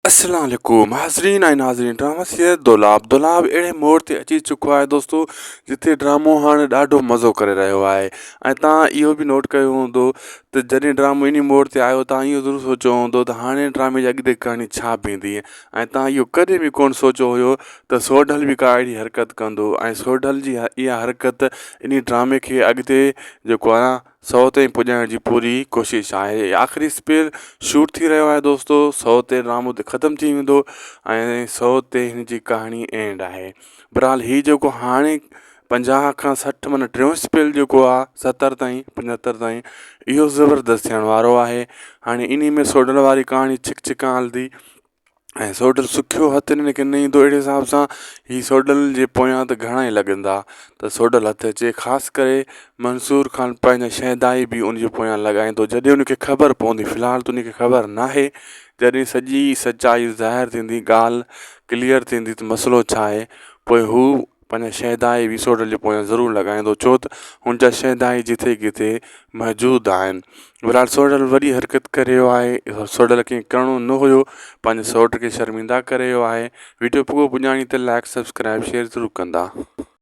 अस्सलाम वालेकुम हाज़रीन ऐं नाज़रीन ड्रामा सीरियल दोलाब अहिड़े मोड़ ते अची चुको आहे दोस्तो जिथे ड्रामो हाणे ॾाढो मज़ो करे रहियो आहे। ऐं तव्हां इहो बि नोट कयो हूंदो त जॾहिं ड्रामो इन मोड़ ते आयो तव्हां इहो ज़रूरु सोचियो हूंदो त हाणे ड्रामे जी अॻिते कहाणी छा बीहंदी ऐं तव्हां इहो कॾहिं बि कोन सोचियो हुयो त सोढल बि का अहिड़ी हरकत कंदो ऐं सोढल जी इहा हरकत इन ड्रामे खे अॻिते जेको आहे 100 ताईं पुॼाइण जी पूरी कोशिशि आहे। आख़िरी स्पेल शूट थी रहियो आहे दोस्तो 100 ते ड्रामो ते ख़तमु थी वेंदो ऐं 100 ते हिन जी कहाणी एंड आहे। बहरहाल हीउ जेको हाणे 50 खां 60 माना टियों स्पेल जेको आहे 70 ताईं 75 ताईं इहो ज़बरदस्त थियण वारो आहे। हाणे इन में सोढल वारी कहाणी छिक छिकां हलंदी ऐं सोढल सुखियो हथु हिन खे न ईंदो अहिड़े हिसाब सां हीअ सोढल जे पोयां त घणा ई लॻंदा त सोढल हथु अचे। ख़ासि करे मंसूर ख़ान पंहिंजा शहदाई बि उनजे पोयां लॻाईंदो जॾहिं उनखे ख़बर पवंदी। फ़िलहालु त उनखे ख़बर नाहे, जॾहिं सॼी सचाई ज़ाहिर थींदी ॻाल्हि क्लियर थींदी त मसइलो छा आहे पोइ हू पंहिंजा शहदाई बि सोढल जे पोयां ज़रूरु लॻाईंदो छो त हुनजा शहदाई जिथे किथे मौजूदु आहिनि। बहरहाल सोढल वॾी हरकत करे रहियो आहे। सोढल खे करिणो न हुयो, पंहिंजे सौट खे शर्मिंदा करे रहियो आहे। वीडियो पुॼाणी त लाइक सब्सक्राइब शेयर ज़रूरु कंदा।